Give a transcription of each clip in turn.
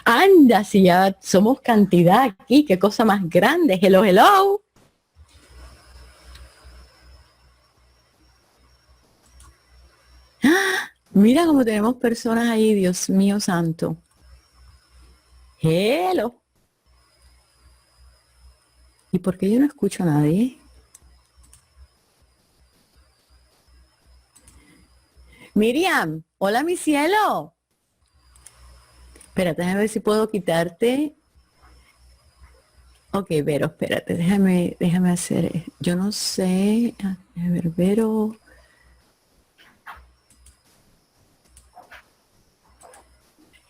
Anda, si ya somos cantidad aquí, qué cosa más grande. Hello, hello. ¡Ah! Mira cómo tenemos personas ahí, Dios mío santo. Hello. ¿Y por qué yo no escucho a nadie? Miriam, hola mi cielo. Espérate, déjame ver si puedo quitarte. Ok, Vero, espérate, déjame hacer. Yo no sé. A ver, Vero.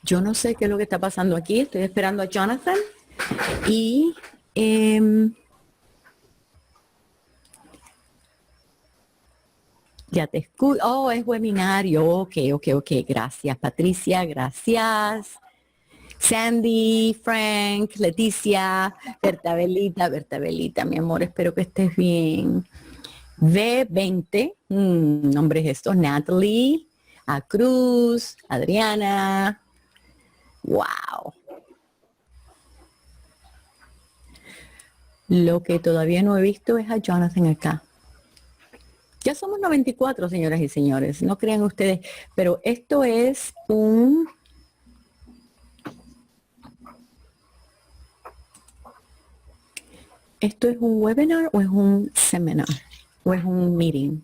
Yo no sé qué es lo que está pasando aquí. Estoy esperando a Jonathan. Y ya te escucho. Oh, es webinario. Ok. Gracias, Patricia. Gracias. Sandy, Frank, Leticia, Berta Belita, mi amor, espero que estés bien. V20, nombres estos, Natalie, a Cruz, Adriana. Wow. Lo que todavía no he visto es a Jonathan acá. Ya somos 94, señoras y señores, no crean ustedes, pero esto es un... ¿Esto es un webinar o es un seminar? ¿O es un meeting?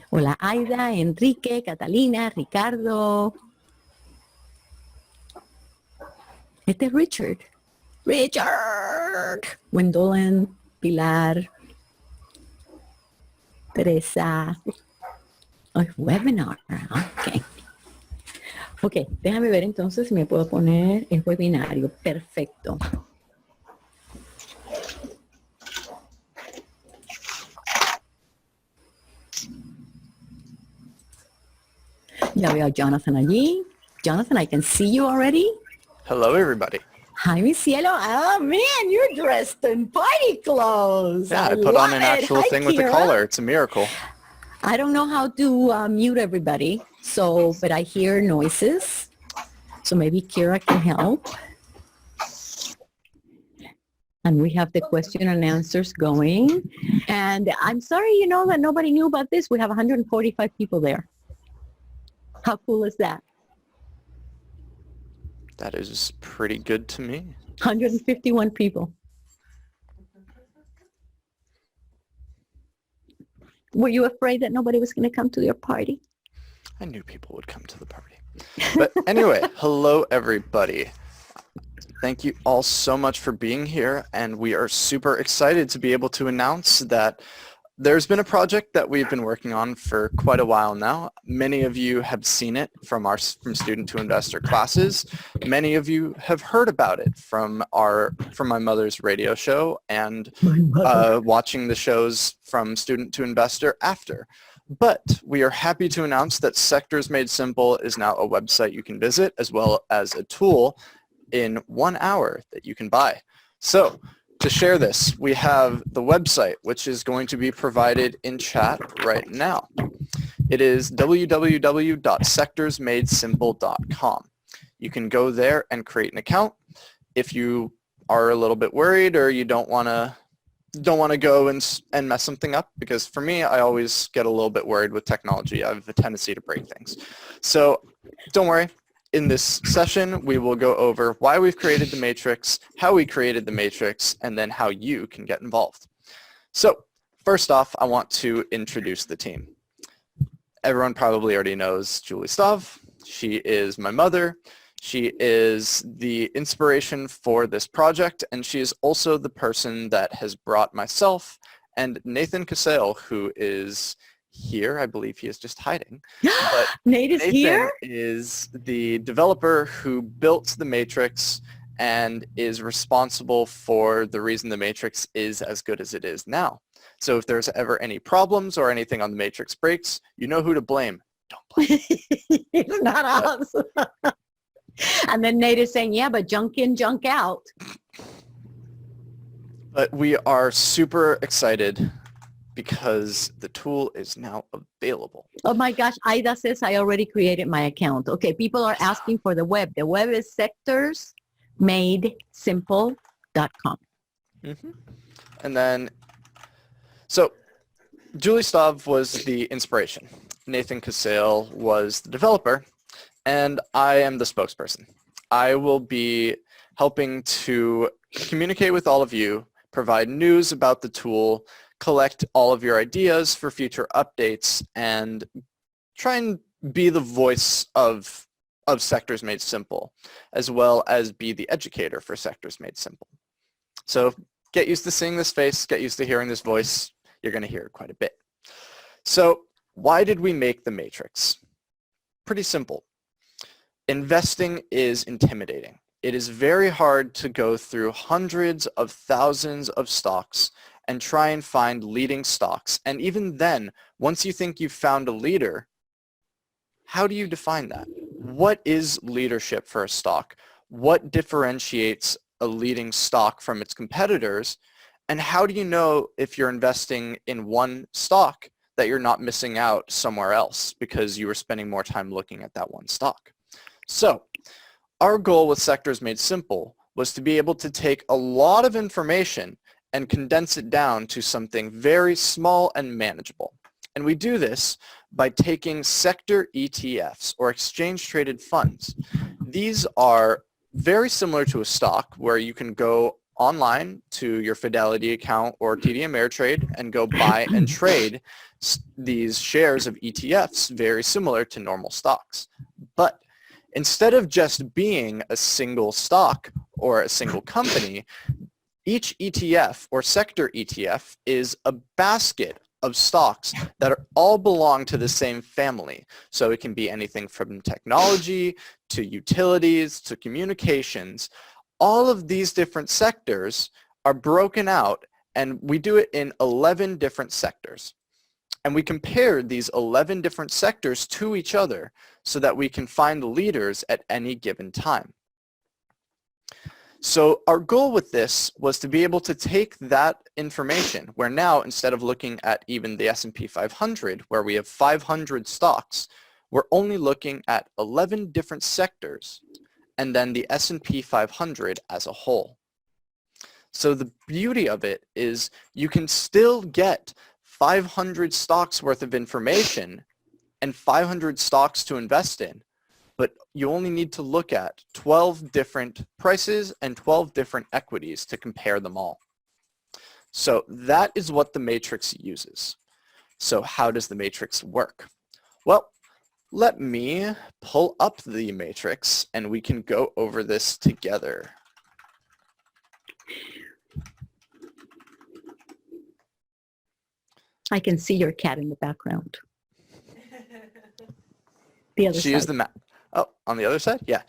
Hola Aida, Enrique, Catalina, Ricardo. Este es Richard. Richard. Gwendolyn, Pilar, Teresa. Oh, es webinar. Ok. Ok, déjame ver entonces si me puedo poner el webinario. Perfecto. Ya veo a Jonathan allí. Jonathan, I can see you already. Hello, everybody. Hi, mi cielo. Oh, man, you're dressed in party clothes. Yeah, I put on an actual thing with a collar. It's a miracle. I don't know how to mute everybody, but I hear noises. So maybe Kira can help. And we have the question and answers going. And I'm sorry, that nobody knew about this. We have 145 people there. How cool is that? That is pretty good to me. 151 people. Were you afraid that nobody was going to come to your party? I knew people would come to the party. But anyway, hello, everybody. Thank you all so much for being here, and we are super excited to be able to announce that there's been a project that we've been working on for quite a while now. Many of you have seen it from student to investor classes. Many of you have heard about it from my mother's radio show and watching the shows from student to investor after. But we are happy to announce that Sectors Made Simple is now a website you can visit, as well as a tool in 1 hour that you can buy. So to share this, we have the website, which is going to be provided in chat right now. It is www.sectorsmadesimple.com. You can go there and create an account. If you are a little bit worried or you don't want to go and mess something up, because for me, I always get a little bit worried with technology. I have a tendency to break things. So don't worry. In this session, we will go over why we've created the matrix, how we created the matrix, and then how you can get involved. So first off, I want to introduce the team. Everyone probably already knows Julie Stav. She is my mother. She is the inspiration for this project, and she is also the person that has brought myself and Nathan Cassell, who is here. I believe he is just hiding. But Nathan here? Is the developer who built the matrix and is responsible for the reason the matrix is as good as it is now. So if there's ever any problems or anything on the matrix breaks, you know who to blame. Don't blame. It's not us. And then Nate is saying, yeah, but junk in, junk out. But we are super excited because the tool is now available. Oh my gosh, Ida says I already created my account. Okay, people are asking for the web. The web is sectorsmadesimple.com. Mm-hmm. And then, so Julie Stav was the inspiration. Nathan Casale was the developer, and I am the spokesperson. I will be helping to communicate with all of you, provide news about the tool, collect all of your ideas for future updates, and try and be the voice of Sectors Made Simple, as well as be the educator for Sectors Made Simple. So get used to seeing this face, get used to hearing this voice. You're going to hear it quite a bit. So why did we make the matrix? Pretty simple. Investing is intimidating. It is very hard to go through hundreds of thousands of stocks and try and find leading stocks. And even then, once you think you've found a leader, how do you define that? What is leadership for a stock? What differentiates a leading stock from its competitors? And how do you know if you're investing in one stock that you're not missing out somewhere else because you were spending more time looking at that one stock? So our goal with Sectors Made Simple was to be able to take a lot of information and condense it down to something very small and manageable. And we do this by taking sector ETFs, or exchange traded funds. These are very similar to a stock where you can go online to your Fidelity account or TD Ameritrade and go buy and trade these shares of ETFs, very similar to normal stocks. But instead of just being a single stock or a single company, each ETF or sector ETF is a basket of stocks that all belong to the same family. So it can be anything from technology to utilities to communications. All of these different sectors are broken out, and we do it in 11 different sectors. And we compare these 11 different sectors to each other so that we can find the leaders at any given time. So our goal with this was to be able to take that information, where now instead of looking at even the S&P 500, where we have 500 stocks, we're only looking at 11 different sectors, and then the S&P 500 as a whole. So the beauty of it is you can still get 500 stocks worth of information and 500 stocks to invest in, but you only need to look at 12 different prices and 12 different equities to compare them all. So that is what the matrix uses. So how does the matrix work? Well, let me pull up the matrix and we can go over this together. I can see your cat in the background. The other She side. is the oh, on the other side? Yeah.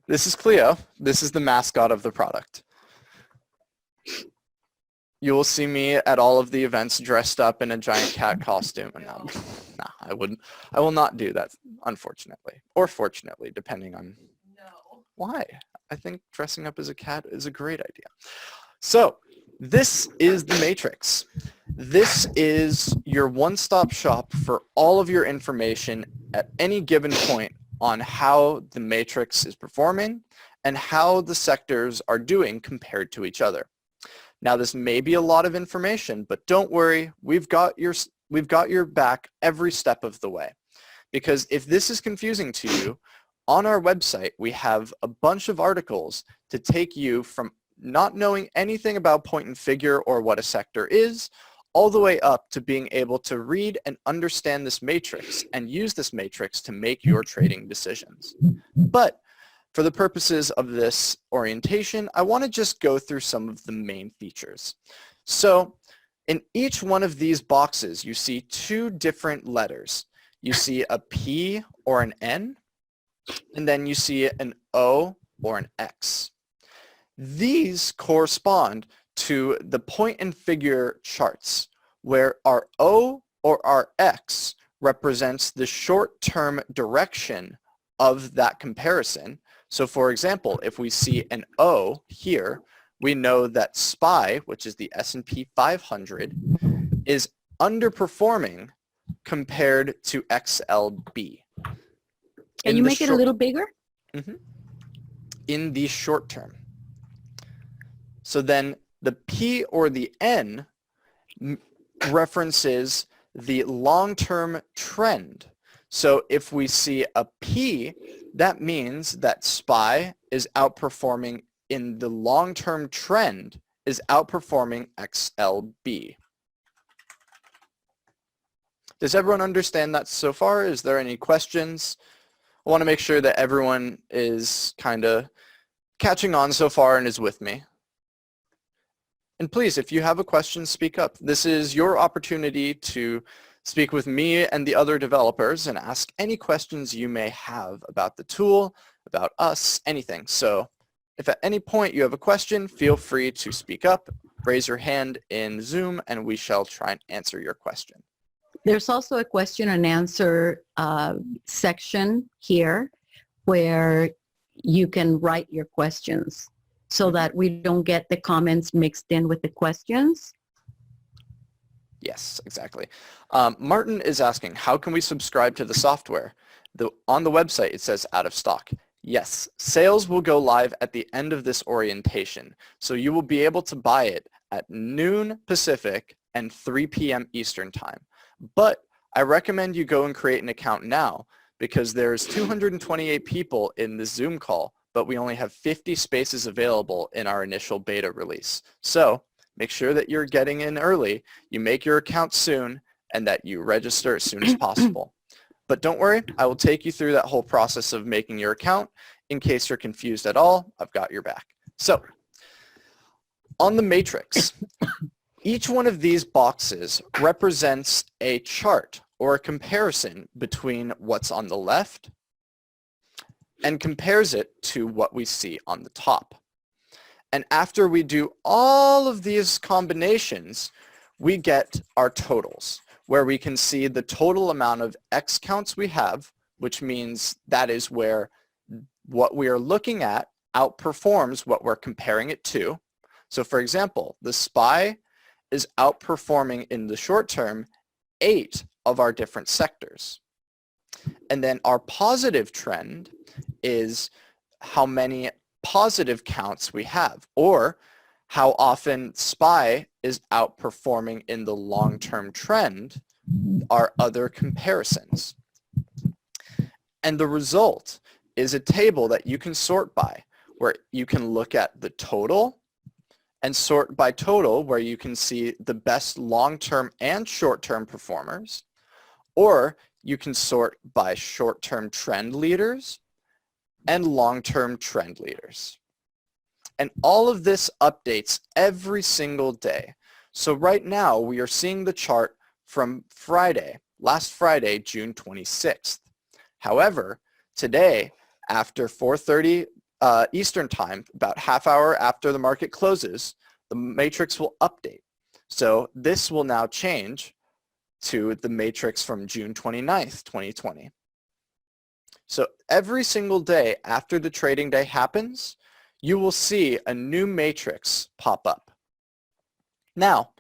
This is Cleo. This is the mascot of the product. You will see me at all of the events dressed up in a giant cat costume. And no, I wouldn't. I will not do that, unfortunately. Or fortunately, depending on why. I think dressing up as a cat is a great idea. So this is the matrix. This is your one-stop shop for all of your information at any given point on how the matrix is performing and how the sectors are doing compared to each other. Now, this may be a lot of information, but don't worry, we've got your back every step of the way. Because if this is confusing to you, on our website, we have a bunch of articles to take you from not knowing anything about point and figure or what a sector is, all the way up to being able to read and understand this matrix and use this matrix to make your trading decisions. But for the purposes of this orientation, I want to just go through some of the main features. So in each one of these boxes, you see two different letters. You see a P or an N, and then you see an O or an X. These correspond to the point and figure charts, where our O or our X represents the short-term direction of that comparison. So for example, if we see an O here, we know that SPY, which is the S&P 500, is underperforming compared to XLB. Can you make it a little bigger? In the short term. So then the P or the N references the long-term trend. So if we see a P, that means that SPY is outperforming in the long-term trend, is outperforming XLB. Does everyone understand that so far? Is there any questions? I want to make sure that everyone is kind of catching on so far and is with me. And please, if you have a question, speak up. This is your opportunity to speak with me and the other developers and ask any questions you may have about the tool, about us, anything. So if at any point you have a question, feel free to speak up, raise your hand in Zoom, and we shall try and answer your question. There's also a question and answer section here where you can write your questions so that we don't get the comments mixed in with the questions. Yes, exactly. Martin is asking, how can we subscribe to the software? On the website, it says out of stock. Yes, sales will go live at the end of this orientation. So you will be able to buy it at noon Pacific and 3 p.m. Eastern time. But I recommend you go and create an account now because there's 228 people in the Zoom call, but we only have 50 spaces available in our initial beta release. So make sure that you're getting in early, you make your account soon, and that you register as soon as possible. But don't worry, I will take you through that whole process of making your account. In case you're confused at all, I've got your back. So on the matrix, each one of these boxes represents a chart or a comparison between what's on the left and compares it to what we see on the top. And after we do all of these combinations, we get our totals, where we can see the total amount of X counts we have, which means that is where what we are looking at outperforms what we're comparing it to. So for example, the SPY is outperforming in the short term 8 of our different sectors. And then our positive trend is how many positive counts we have, or how often SPY is outperforming in the long-term trend our other comparisons. And the result is a table that you can sort by, where you can look at the total and sort by total, where you can see the best long-term and short-term performers, or you can sort by short-term trend leaders and long-term trend leaders. And all of this updates every single day. So right now we are seeing the chart from Friday, last Friday, June 26th. However, today, after 4:30 Eastern time, about half hour after the market closes, the matrix will update. So this will now change to the matrix from June 29th, 2020. So every single day after the trading day happens, you will see a new matrix pop up. Now,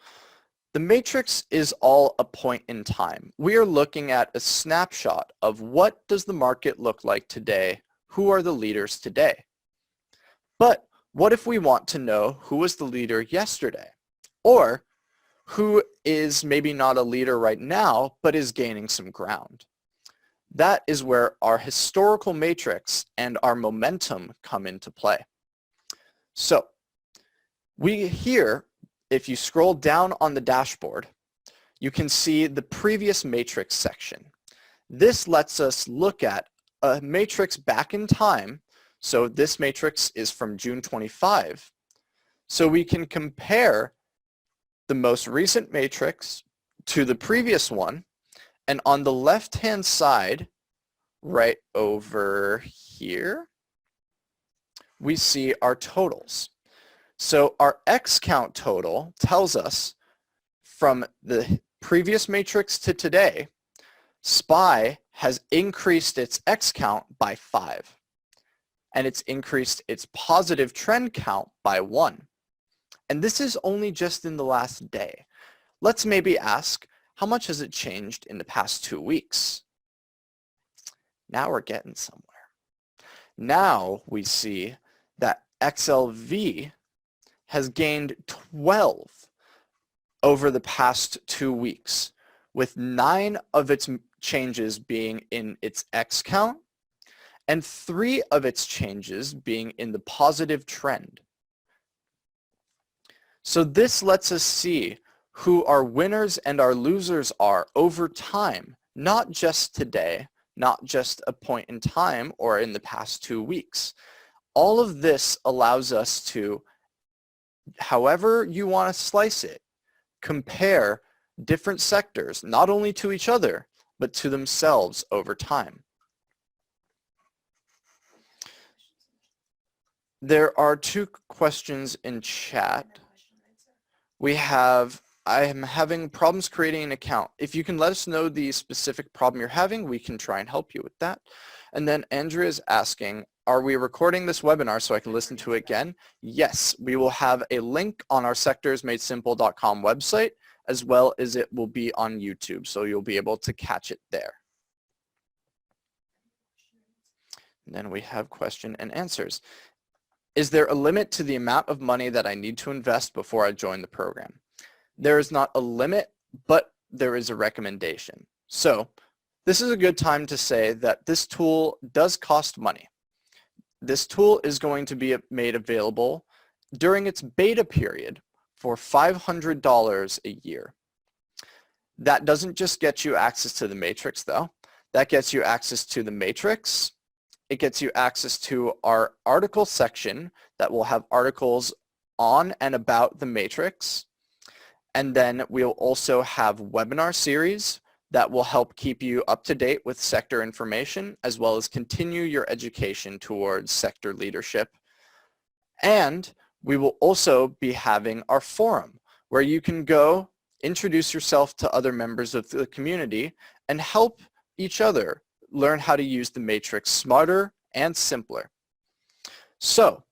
the matrix is all a point in time. We are looking at a snapshot of what does the market look like today? Who are the leaders today? But what if we want to know who was the leader yesterday? Or who is maybe not a leader right now, but is gaining some ground? That is where our historical matrix and our momentum come into play. So we here, if you scroll down on the dashboard, you can see the previous matrix section. This lets us look at a matrix back in time. So this matrix is from June 25. So we can compare the most recent matrix to the previous one. And on the left-hand side, right over here, we see our totals. So our X count total tells us from the previous matrix to today, SPY has increased its X count by 5. And it's increased its positive trend count by 1. And this is only just in the last day. Let's maybe ask, how much has it changed in the past 2 weeks? Now we're getting somewhere. Now we see that XLV has gained 12 over the past 2 weeks, with 9 of its changes being in its X count and 3 of its changes being in the positive trend. So this lets us see who our winners and our losers are over time, not just today, not just a point in time or in the past 2 weeks. All of this allows us to, however you want to slice it, compare different sectors, not only to each other, but to themselves over time. There are 2 questions in chat. I am having problems creating an account. If you can let us know the specific problem you're having, we can try and help you with that. And then Andrea is asking, are we recording this webinar so I can listen to it again? Yes, we will have a link on our sectorsmadesimple.com website, as well as it will be on YouTube, so you'll be able to catch it there. And then we have question and answers. Is there a limit to the amount of money that I need to invest before I join the program? There is not a limit, but there is a recommendation. So this is a good time to say that this tool does cost money. This tool is going to be made available during its beta period for $500 a year. That doesn't just get you access to the matrix though. That gets you access to the matrix. It gets you access to our article section that will have articles on and about the matrix. And then we'll also have webinar series that will help keep you up to date with sector information, as well as continue your education towards sector leadership. And we will also be having our forum where you can go introduce yourself to other members of the community and help each other learn how to use the matrix smarter and simpler. So,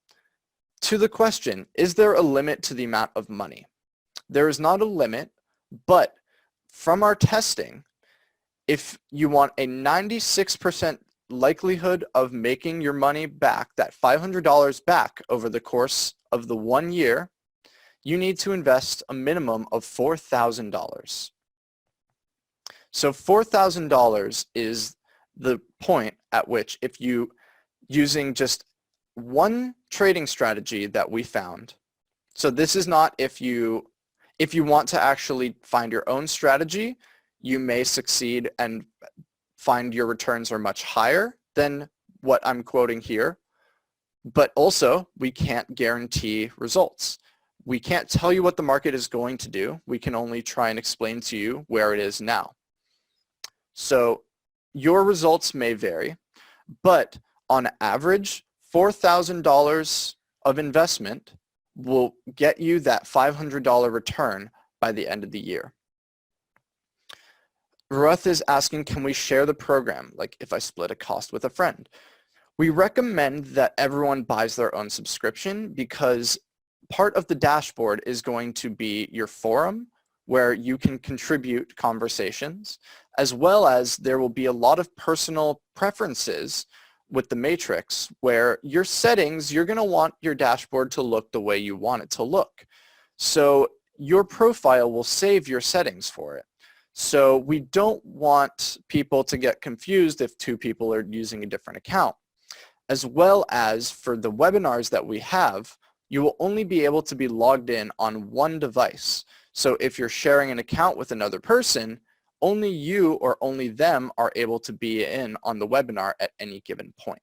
to the question, is there a limit to the amount of money? There is not a limit, but from our testing, if you want a 96% likelihood of making your money back, that $500 back over the course of the 1 year, you need to invest a minimum of $4,000. So $4,000 is the point at which, if you, using just one trading strategy that we found, so this is not if you want to actually find your own strategy, you may succeed and find your returns are much higher than what I'm quoting here. But also, we can't guarantee results. We can't tell you what the market is going to do. We can only try and explain to you where it is now. So your results may vary, but on average, $4,000 of investment will get you that $500 return by the end of the year. Ruth is asking, can we share the program, like if I split a cost with a friend? We recommend that everyone buys their own subscription because part of the dashboard is going to be your forum where you can contribute conversations, as well as there will be a lot of personal preferences with the matrix where your settings, you're going to want your dashboard to look the way you want it to look. So your profile will save your settings for it. So we don't want people to get confused if 2 people are using a different account. As well as for the webinars that we have, you will only be able to be logged in on one device. So if you're sharing an account with another person, only you or only them are able to be in on the webinar at any given point.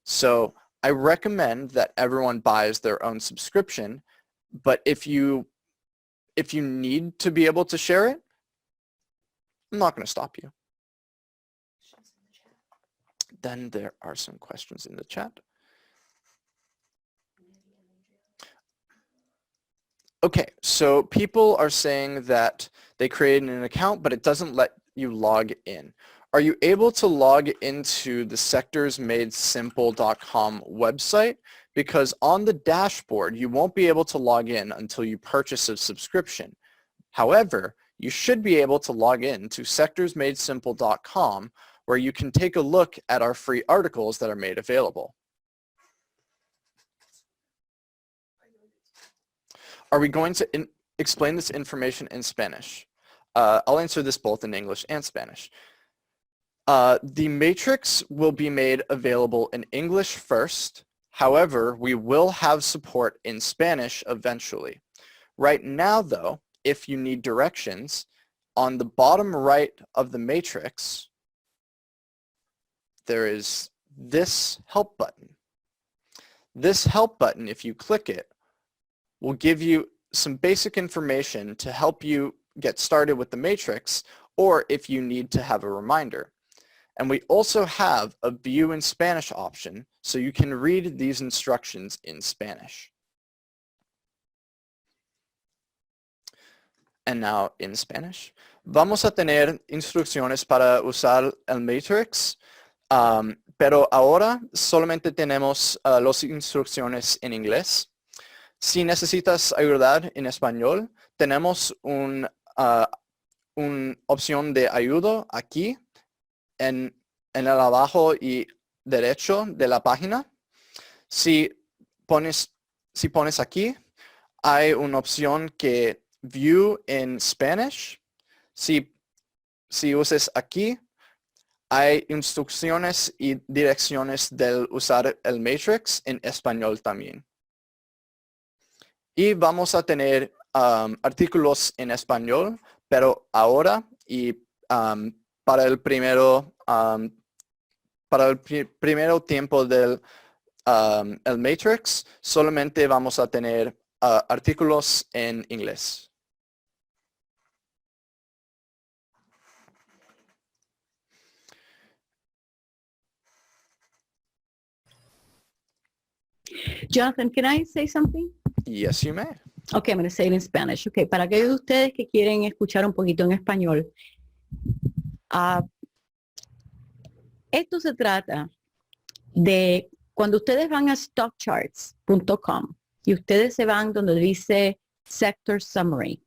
So I recommend that everyone buys their own subscription, but if you need to be able to share it, I'm not going to stop you. Then there are some questions in the chat. Okay, so people are saying that they created an account, but it doesn't let you log in. Are you able to log into the sectorsmadesimple.com website? Because on the dashboard, you won't be able to log in until you purchase a subscription. However, you should be able to log in to sectorsmadesimple.com, where you can take a look at our free articles that are made available. Are we going to explain this information in Spanish? I'll answer this both in English and Spanish. The matrix will be made available in English first. However, we will have support in Spanish eventually. Right now, though, if you need directions, on the bottom right of the matrix, there is this help button. This help button, if you click it, will give you some basic information to help you get started with the matrix, or if you need to have a reminder. And we also have a view in Spanish option, so you can read these instructions in Spanish. And now in Spanish. Vamos a tener instrucciones para usar el matrix, pero ahora solamente tenemos las instrucciones en inglés. Si necesitas ayuda en español, tenemos una opción de ayuda aquí en el abajo y derecho de la página. Si pones aquí, hay una opción que View in Spanish. Si uses aquí, hay instrucciones y direcciones del usar el matrix en español también. Y vamos a tener artículos en español, pero ahora y para el primero tiempo del el matrix, solamente vamos a tener artículos en inglés. Jonathan, can I say something? Yes, you may. Okay, I'm going to say it in Spanish. Okay, para aquellos de ustedes que quieren escuchar un poquito en español, esto se trata de cuando ustedes van a stockcharts.com y ustedes se van donde dice Sector Summary,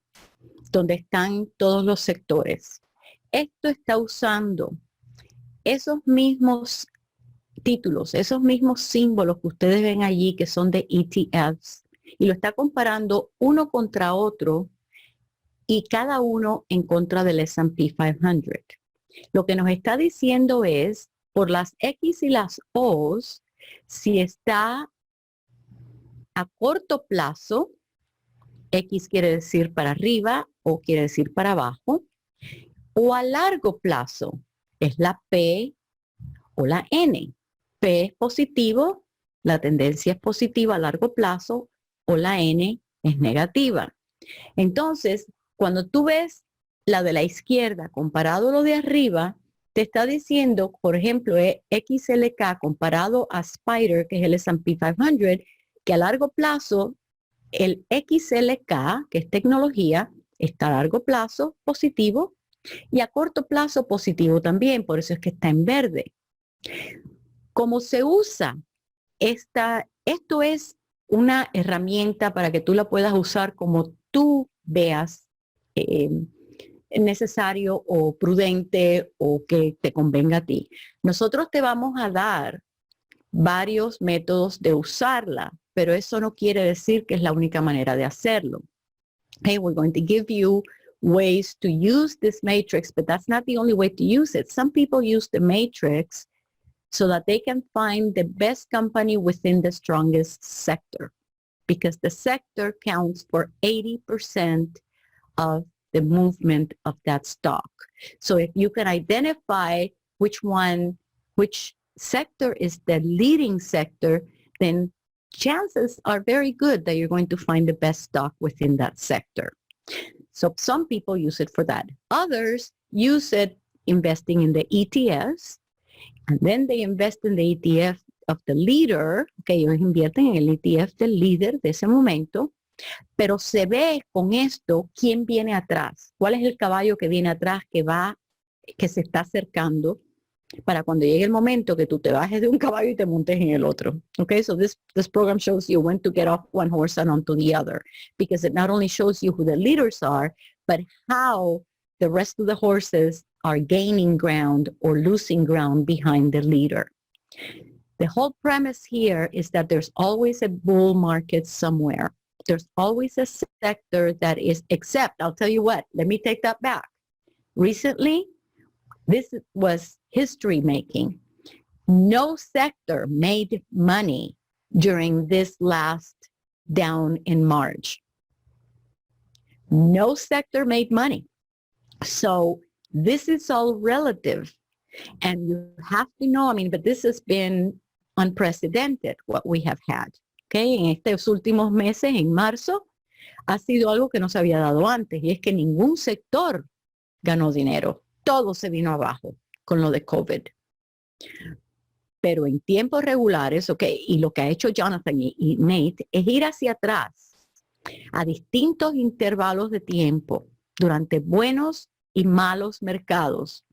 donde están todos los sectores. Esto está usando esos mismos títulos, esos mismos símbolos que ustedes ven allí que son de ETFs y lo está comparando uno contra otro y cada uno en contra del S&P 500. Lo que nos está diciendo es por las X y las O's si está a corto plazo, X quiere decir para arriba o quiere decir para abajo, o a largo plazo es la P o la N. P es positivo, la tendencia es positiva a largo plazo, o la N es negativa. Entonces, cuando tú ves la de la izquierda comparado a lo de arriba, te está diciendo, por ejemplo, XLK comparado a Spider, que es el S&P 500, que a largo plazo el XLK, que es tecnología, está a largo plazo positivo y a corto plazo positivo también, por eso es que está en verde. ¿Cómo se usa? Esto es una herramienta para que tú la puedas usar como tú veas necesario o prudente o que te convenga a ti. Nosotros te vamos a dar varios métodos de usarla, pero eso no quiere decir que es la única manera de hacerlo. Hey, we're going to give you ways to use this matrix, but that's not the only way to use it. Some people use the matrix so that they can find the best company within the strongest sector, because the sector counts for 80% of the movement of that stock. So if you can identify which sector is the leading sector, then chances are very good that you're going to find the best stock within that sector. So some people use it for that. Others use it investing in the ETFs, and then they invest in the ETF of the leader, que ellos invierten en el ETF del líder de ese momento, pero se ve con esto quién viene atrás, cuál es el caballo que viene atrás, que se está acercando, para cuando llegue el momento que tú te bajes de un caballo y te montes en el otro. Okay, so this program shows you when to get off one horse and onto the other, because it not only shows you who the leaders are, but how the rest of the horses are gaining ground or losing ground behind the leader. The whole premise here is that there's always a bull market somewhere. There's always a sector that is, except, I'll tell you what, let me take that back. Recently, this was history making. No sector made money during this last down in March. No sector made money. So this is all relative. And you have to know, I mean, but this has been unprecedented, what we have had. Okay, en estos últimos meses, en marzo, ha sido algo que no se había dado antes, y es que ningún sector ganó dinero. Todo se vino abajo con lo de COVID. Pero en tiempos regulares, ok, y lo que ha hecho Jonathan y Nate es ir hacia atrás a distintos intervalos de tiempo durante buenos y malos mercados.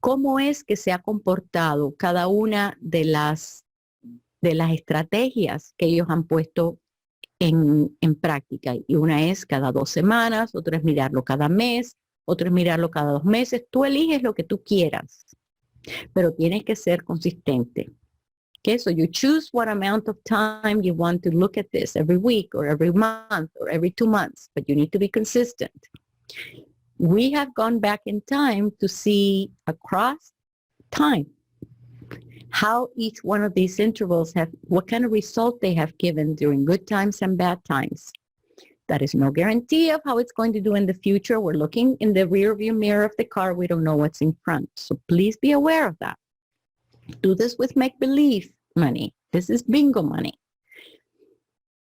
¿Cómo es que se ha comportado cada una de las estrategias que ellos han puesto en práctica? Y una es cada 2 semanas, otra es mirarlo cada mes, otra es mirarlo cada 2 meses. Tú eliges lo que tú quieras, pero tienes que ser consistente. Okay, so you choose what amount of time you want to look at this every week or every month or every 2 months, but you need to be consistent. We have gone back in time to see across time how each one of these intervals have, what kind of result they have given during good times and bad times. That is no guarantee of how it's going to do in the future. We're looking in the rearview mirror of the car. We don't know what's in front. So please be aware of that. Do this with make-believe money. This is bingo money.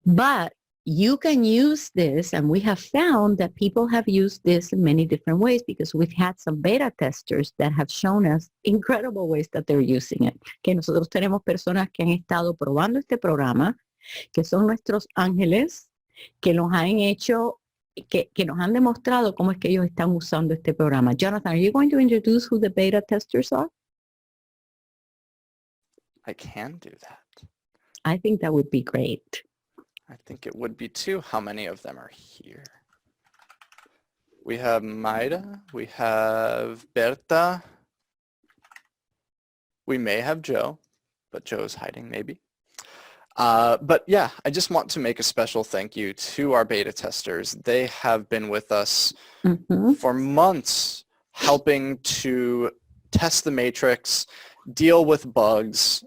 But you can use this, and we have found that people have used this in many different ways because we've had some beta testers that have shown us incredible ways that they're using it. Que nosotros tenemos personas que han estado probando este programa, que son nuestros ángeles, que nos han hecho, que nos han demostrado cómo es que ellos están usando este programa. Jonathan, are you going to introduce who the beta testers are? I can do that. I think that would be great. I think it would be too. How many of them are here? We have Maida. We have Berta. We may have Joe, but Joe's hiding maybe. But yeah, I just want to make a special thank you to our beta testers. They have been with us for months, helping to test the matrix, deal with bugs,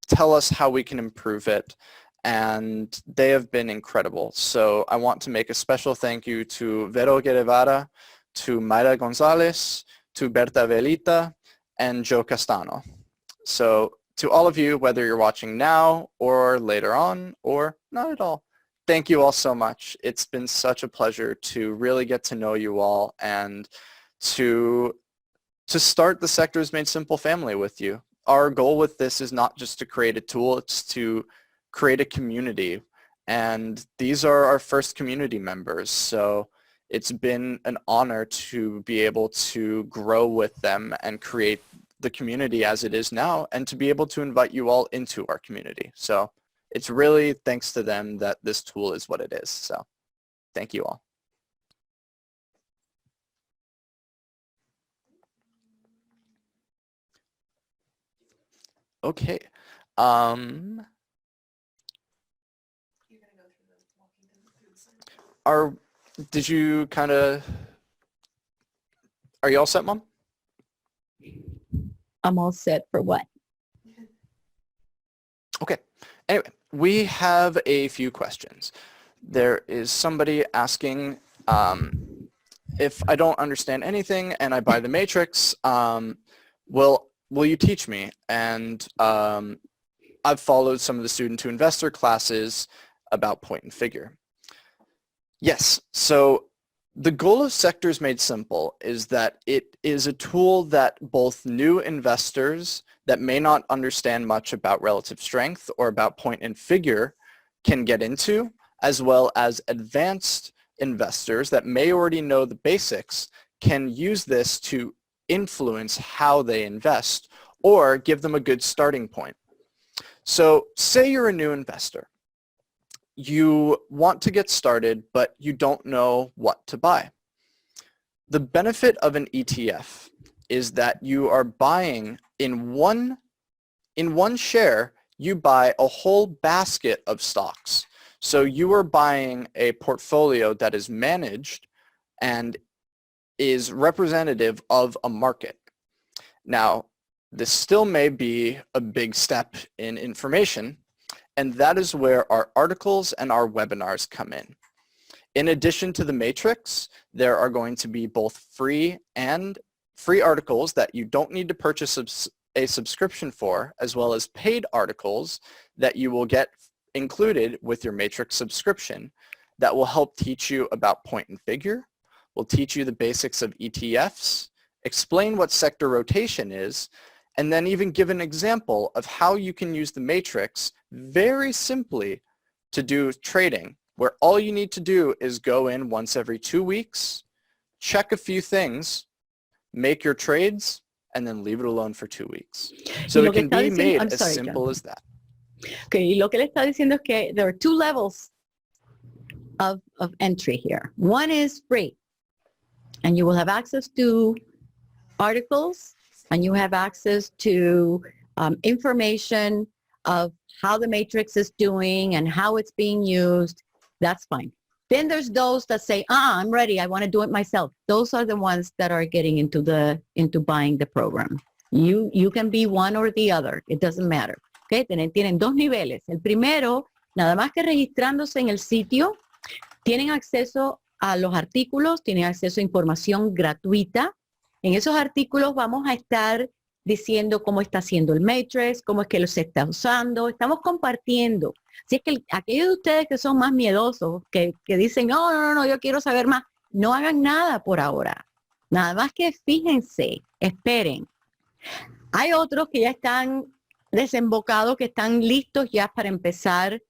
tell us how we can improve it, and they have been incredible. So I want to make a special thank you to Vero Guevara, to Mayra Gonzalez, to Berta Velita, and Joe Castano. So to all of you, whether you're watching now or later on or not at all, thank you all so much. It's been such a pleasure to really get to know you all and to start the Sectors Made Simple family with you. Our goal with this is not just to create a tool, it's to create a community. And these are our first community members. So it's been an honor to be able to grow with them and create the community as it is now and to be able to invite you all into our community. So it's really thanks to them that this tool is what it is. So thank you all. Okay. Did you kind of, are you all set, Mom? I'm all set for what? Okay. Anyway, we have a few questions. There is somebody asking if I don't understand anything and I buy the matrix, will you teach me? And I've followed some of the student to investor classes about point and figure. Yes, so the goal of Sectors Made Simple is that it is a tool that both new investors that may not understand much about relative strength or about point and figure can get into, as well as advanced investors that may already know the basics can use this to influence how they invest or give them a good starting point. So say you're a new investor. You want to get started, but you don't know what to buy. the benefit of an ETF is that you are buying in one share, you buy a whole basket of stocks. So you are buying a portfolio that is managed and is representative of a market. Now, this still may be a big step in information, and that is where our articles and our webinars come in. In addition to the matrix, there are going to be both free articles that you don't need to purchase a subscription for, as well as paid articles that you will get included with your matrix subscription that will help teach you about point and figure, will teach you the basics of ETFs, explain what sector rotation is, and then even give an example of how you can use the matrix very simply to do trading, where all you need to do is go in once every 2 weeks, check a few things, make your trades, and then leave it alone for 2 weeks. So it can be made as simple as that. Okay, y lo que le está diciendo es que there are two levels of entry here. One is free, and you will have access to articles, and you have access to information of how the matrix is doing and how it's being used. That's fine. Then there's those that say, I'm ready, I want to do it myself. Those are the ones that are getting into buying the program. You can be one or the other. It doesn't matter. Okay? Tienen dos niveles. El primero, nada más que registrándose en el sitio, tienen acceso a los artículos, tienen acceso a información gratuita. En esos artículos vamos a estar diciendo cómo está haciendo el matrix, cómo es que lo se está usando. Estamos compartiendo. Así es que aquellos de ustedes que son más miedosos, que dicen, no, yo quiero saber más, no hagan nada por ahora. Nada más que fíjense, esperen. Hay otros que ya están desembocados, que están listos ya para empezar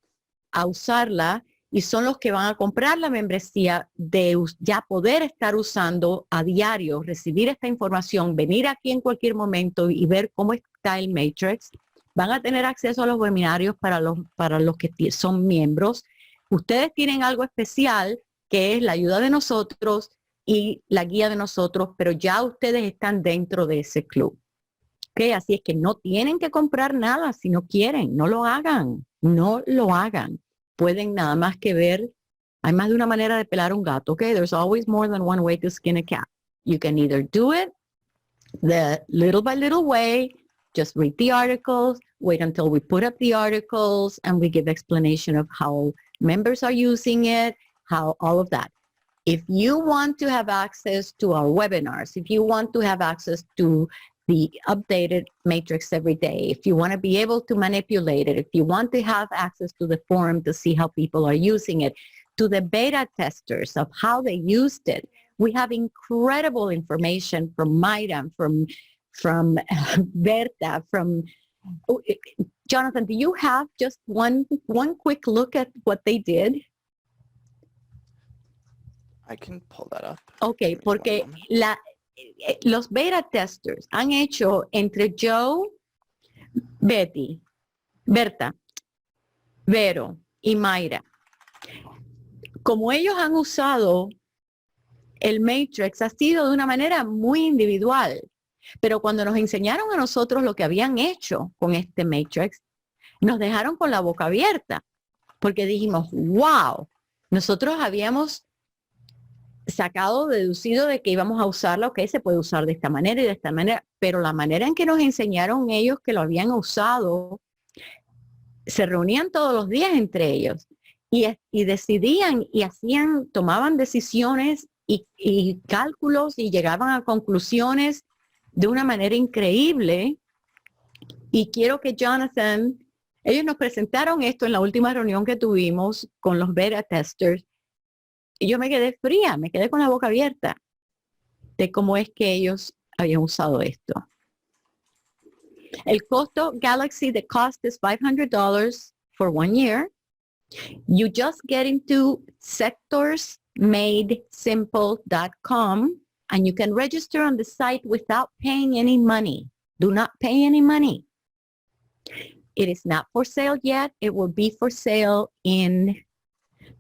a usarla y son los que van a comprar la membresía de ya poder estar usando a diario, recibir esta información, venir aquí en cualquier momento y ver cómo está el matrix. Van a tener acceso a los webinarios para los que son miembros. Ustedes tienen algo especial que es la ayuda de nosotros y la guía de nosotros, pero ya ustedes están dentro de ese club. ¿Okay? Así es que no tienen que comprar nada si no quieren. No lo hagan. No lo hagan. Pueden nada más que ver. Hay más de una manera de pelar un gato. Okay? There's always more than one way to skin a cat. You can either do it the little by little way, just read the articles, wait until we put up the articles, and we give explanation of how members are using it, how all of that. If you want to have access to our webinars, if you want to have access to the updated matrix every day, if you want to be able to manipulate it, if you want to have access to the forum to see how people are using it, to the beta testers of how they used it, we have incredible information from Mayra, from Berta, from Jonathan. Do you have just one quick look at what they did? I can pull that up. Okay, porque los beta testers han hecho entre Joe, Berta, Vero y Mayra. Como ellos han usado el matrix, ha sido de una manera muy individual. Pero cuando nos enseñaron a nosotros lo que habían hecho con este matrix, nos dejaron con la boca abierta, porque dijimos, wow, nosotros habíamos deducido de que íbamos a usarla, ok, se puede usar de esta manera y de esta manera, pero la manera en que nos enseñaron ellos que lo habían usado, se reunían todos los días entre ellos y decidían y tomaban decisiones y cálculos y llegaban a conclusiones de una manera increíble. Y quiero que Jonathan, ellos nos presentaron esto en la última reunión que tuvimos con los beta testers. Y yo me quedé fría, me quedé con la boca abierta de cómo es que ellos habían usado esto. El costo Galaxy, the cost is $500 for 1 year. You just get into sectorsmadesimple.com and you can register on the site without paying any money. Do not pay any money. It is not for sale yet. It will be for sale in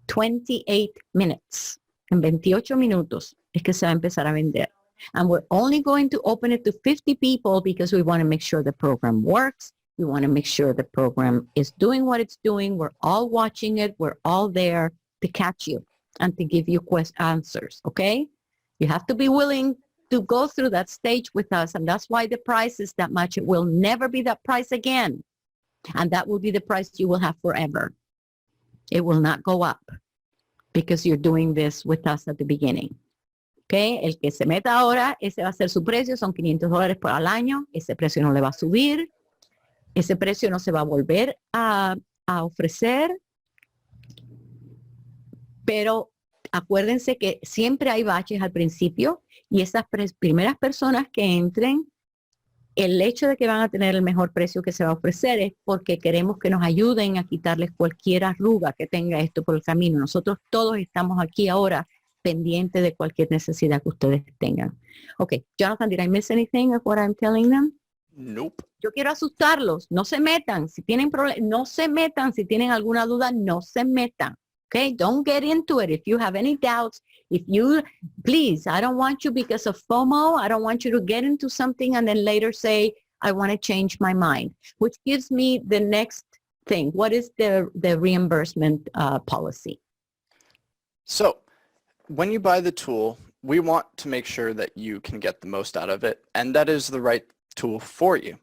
28 minutes, en 28 minutos. es que se va a empezar a vender. And we're only going to open it to 50 people because we want to make sure the program works. We want to make sure the program is doing what it's doing. We're all watching it. We're all there to catch you and to give you answers, okay? You have to be willing to go through that stage with us, and that's why the price is that much. It will never be that price again, and that will be the price you will have forever. It will not go up because you're doing this with us at the beginning. Okay, el que se meta ahora, ese va a ser su precio, son $500 por al año, ese precio no le va a subir, ese precio no se va a volver a ofrecer, pero acuérdense que siempre hay baches al principio y esas primeras personas que entren, el hecho de que van a tener el mejor precio que se va a ofrecer es porque queremos que nos ayuden a quitarles cualquier arruga que tenga esto por el camino. Nosotros todos estamos aquí ahora pendiente de cualquier necesidad que ustedes tengan. Okay, Jonathan, did I miss anything of what I'm telling them? Nope. Yo quiero asustarlos, no se metan. Si tienen problemas, no se metan. Si tienen alguna duda, no se metan. Okay, don't get into it. If you have any doubts, please, I don't want you because of FOMO. I don't want you to get into something and then later say, I want to change my mind, which gives me the next thing. What is the reimbursement policy? So when you buy the tool, we want to make sure that you can get the most out of it, and that is the right tool for you.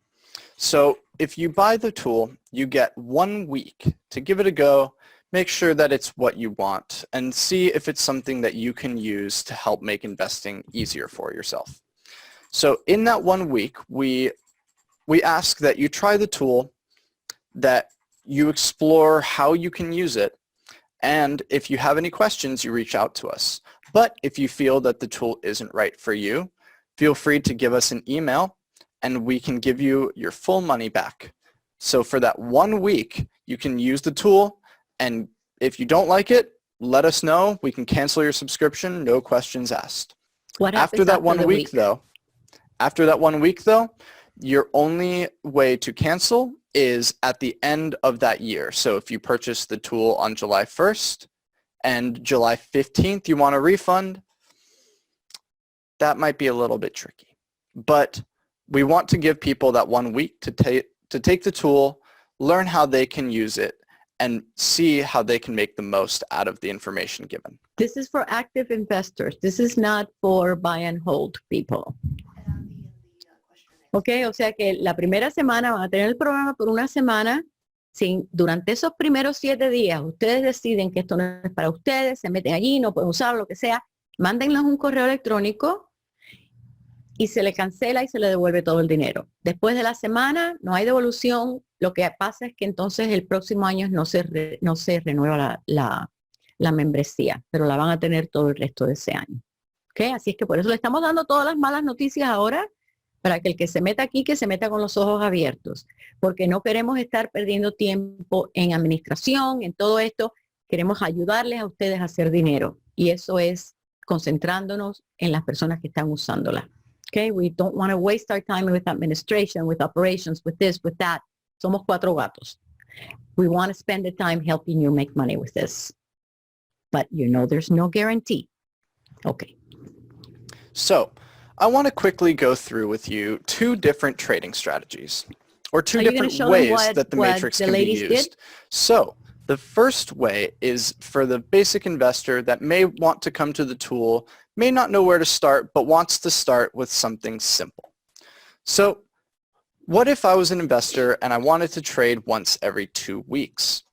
So if you buy the tool, you get 1 week to give it a go, make sure that it's what you want, and see if it's something that you can use to help make investing easier for yourself. So in that 1 week, we ask that you try the tool, that you explore how you can use it, and if you have any questions, you reach out to us. But if you feel that the tool isn't right for you, feel free to give us an email and we can give you your full money back. So for that 1 week, you can use the tool, and if you don't like it, let us know. We can cancel your subscription, no questions asked. What happens After that 1 week, though, your only way to cancel is at the end of that year. So if you purchase the tool on July 1st and July 15th you want a refund, that might be a little bit tricky. But we want to give people that 1 week to take the tool, learn how they can use it, and see how they can make the most out of the information given. This is for active investors. This is not for buy and hold people. Ok, o sea que la primera semana van a tener el programa por una semana. Durante esos primeros 7 días, ustedes deciden que esto no es para ustedes, se meten allí, no pueden usar lo que sea, mándenles un correo electrónico y se le cancela y se le devuelve todo el dinero. Después de la semana no hay devolución. Lo que pasa es que entonces el próximo año no se renueva la membresía, pero la van a tener todo el resto de ese año. ¿Okay? Así es que por eso le estamos dando todas las malas noticias ahora, para que el que se meta aquí, que se meta con los ojos abiertos, porque no queremos estar perdiendo tiempo en administración, en todo esto. Queremos ayudarles a ustedes a hacer dinero, y eso es concentrándonos en las personas que están usándola. Okay, we don't want to waste our time with administration, with operations, with this, with that. Somos 4 gatos. We want to spend the time helping you make money with this. But you know there's no guarantee. Okay. So I want to quickly go through with you 2 different trading strategies, or 2 different ways that the matrix can be used. So the first way is for the basic investor that may want to come to the tool, may not know where to start, but wants to start with something simple. So what if I was an investor and I wanted to trade once every 2 weeks?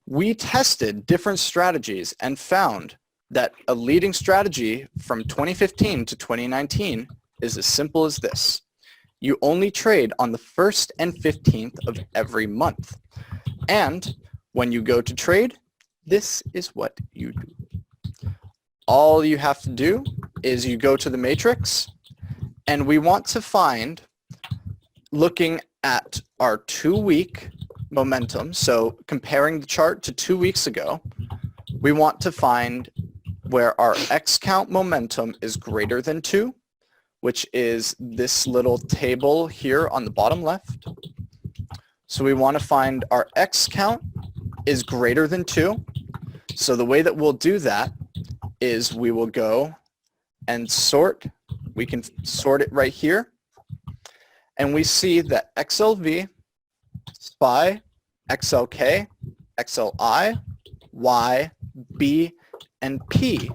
We tested different strategies and found that a leading strategy from 2015 to 2019 is as simple as this. You only trade on the 1st and 15th of every month. And when you go to trade, this is what you do. All you have to do is you go to the matrix, and we want to find, looking at our 2-week momentum, so comparing the chart to 2 weeks ago, we want to find where our X count momentum is greater than 2, which is this little table here on the bottom left. So we want to find our X count is greater than 2. So the way that we'll do that is we will go and sort. We can sort it right here. And we see that XLV, SPY, XLK, XLI, Y, B, and P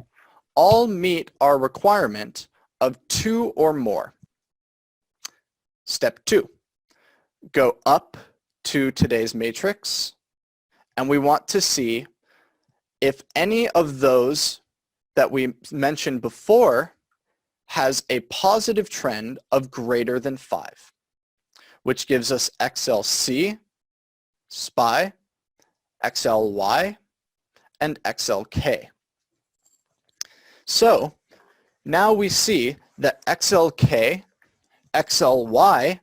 all meet our requirement of 2 or more. Step 2, go up to today's matrix, and we want to see if any of those that we mentioned before has a positive trend of greater than 5, which gives us XLC, SPY, XLY, and XLK. So now we see that XLK, XLY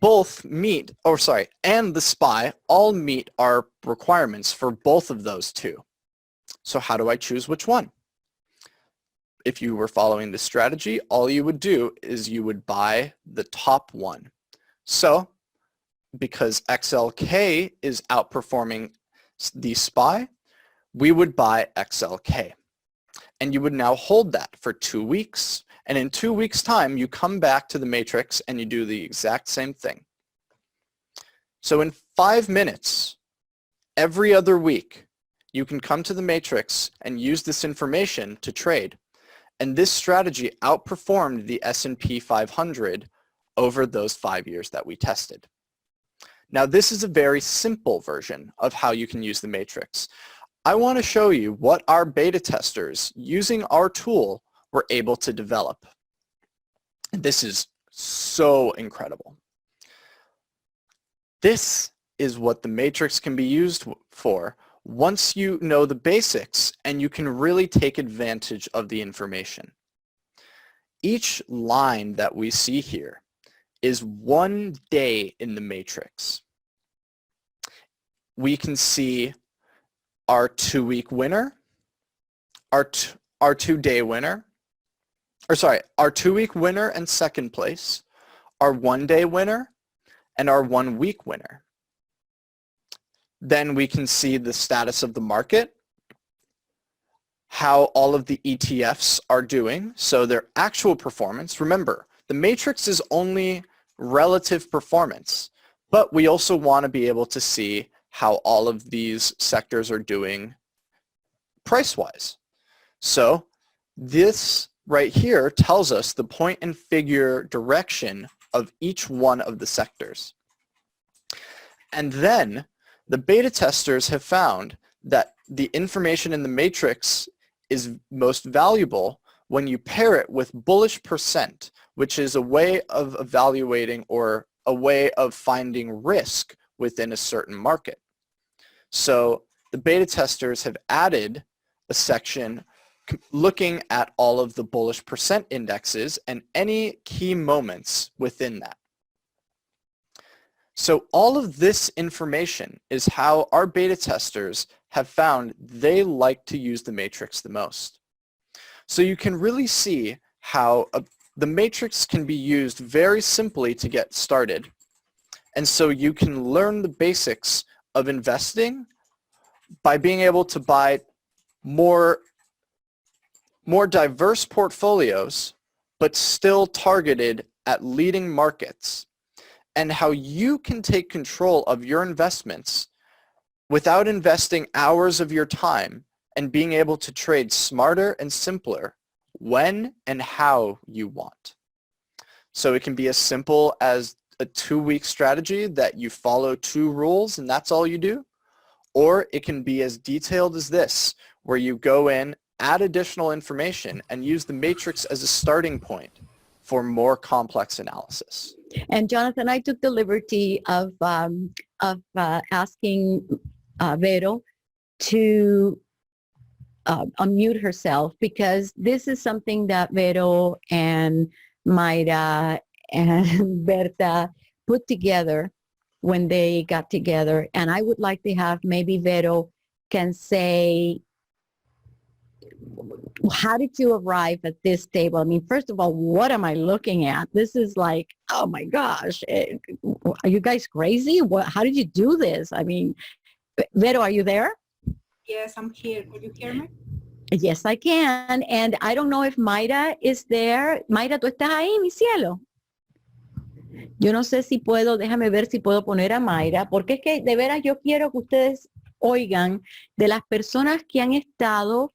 both meet, and the SPY all meet our requirements for both of those two. So how do I choose which one? If you were following this strategy, all you would do is you would buy the top one. So because XLK is outperforming the SPY, we would buy XLK. And you would now hold that for 2 weeks. And in 2 weeks' time, you come back to the matrix and you do the exact same thing. So in 5 minutes, every other week, you can come to the matrix and use this information to trade. And this strategy outperformed the S&P 500 over those 5 years that we tested. Now, this is a very simple version of how you can use the matrix. I want to show you what our beta testers using our tool were able to develop. This is so incredible. This is what the matrix can be used for once you know the basics and you can really take advantage of the information. Each line that we see here is 1 day in the matrix. We can see our 2-week winner, our 2-day winner, our 2-week winner and second place, our 1-day winner, and our 1-week winner. Then we can see the status of the market, how all of the ETFs are doing, so their actual performance. Remember, the matrix is only relative performance, but we also want to be able to see how all of these sectors are doing price-wise. So this right here tells us the point and figure direction of each one of the sectors. And then the beta testers have found that the information in the matrix is most valuable when you pair it with bullish percent, which is a way of evaluating or a way of finding risk within a certain market. So the beta testers have added a section looking at all of the bullish percent indexes and any key moments within that. So all of this information is how our beta testers have found they like to use the matrix the most. So you can really see how the matrix can be used very simply to get started. And so you can learn the basics of investing by being able to buy more diverse portfolios, but still targeted at leading markets, and how you can take control of your investments without investing hours of your time and being able to trade smarter and simpler when and how you want. So it can be as simple as a 2-week strategy that you follow 2 rules and that's all you do. Or it can be as detailed as this, where you go in, add additional information, and use the matrix as a starting point for more complex analysis. And Jonathan, I took the liberty of asking Vero to unmute herself, because this is something that Vero and Mayra and Berta put together when they got together. And I would like to have maybe Vero can say, how did you arrive at this table? I mean, first of all, what am I looking at? This is like, oh my gosh, are you guys crazy? How did you do this? I mean, Vero, are you there? Yes, I'm here. Could you hear me? Yes, I can. And I don't know if Mayra is there. Mayra, ¿tú estás ahí, mi cielo? Yo no sé si puedo, déjame ver si puedo poner a Mayra, porque es que de veras yo quiero que ustedes oigan de las personas que han estado.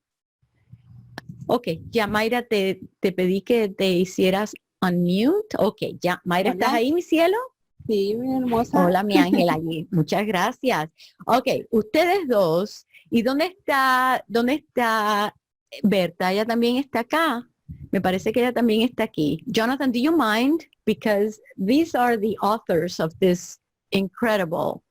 Ok, ya Mayra, te pedí que te hicieras unmute. Ok, ya, Mayra, ¿estás Hola. ahí, mi cielo? Sí, mi hermosa. Hola, mi ángel, allí. Muchas gracias. Ok, ustedes dos. ¿Y dónde está Berta? Ella también está acá. Me parece que ella también está aquí. Jonathan, do you mind? Because these are the authors of this incredible.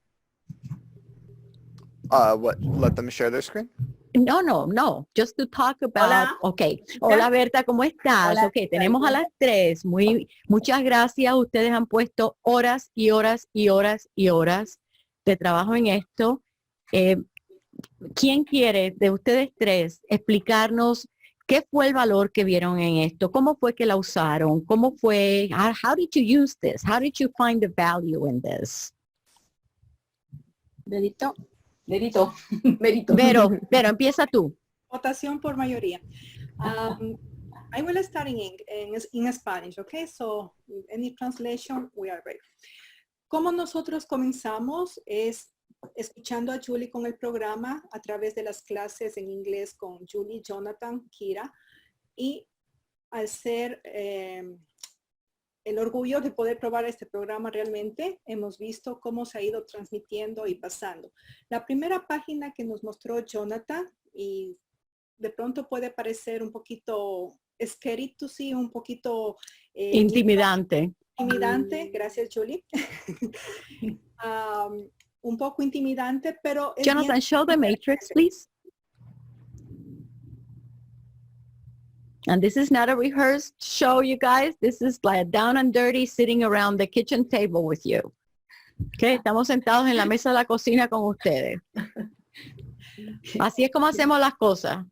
What? Let them share their screen? No. Just to talk about. Hola. Okay. Hola, Berta, ¿cómo estás? Hola, Ok, tenemos a las tres. Muchas gracias. Ustedes han puesto horas y horas y horas y horas de trabajo en esto. ¿Quién quiere de ustedes tres explicarnos qué fue el valor que vieron en esto? ¿Cómo fue que la usaron? ¿Cómo fue? How did you use this? How did you find the value in this? Berito. Berito. Pero empieza tú. Votación por mayoría. I will start in Spanish, okay? So any translation, we are ready. ¿Cómo nosotros comenzamos? Es escuchando a Julie con el programa a través de las clases en inglés con Julie, Jonathan, Kira, y al ser el orgullo de poder probar este programa realmente, hemos visto cómo se ha ido transmitiendo y pasando. La primera página que nos mostró Jonathan, y de pronto puede parecer un poquito scary to see, un poquito Intimidante. Intimidante, gracias Julie. Un poco intimidante, pero es Jonathan, bien show the matrix, please. And this is not a rehearsed show, you guys. This is like down and dirty sitting around the kitchen table with you. Okay, estamos sentados en la mesa de la cocina con ustedes. Así es como hacemos las cosas.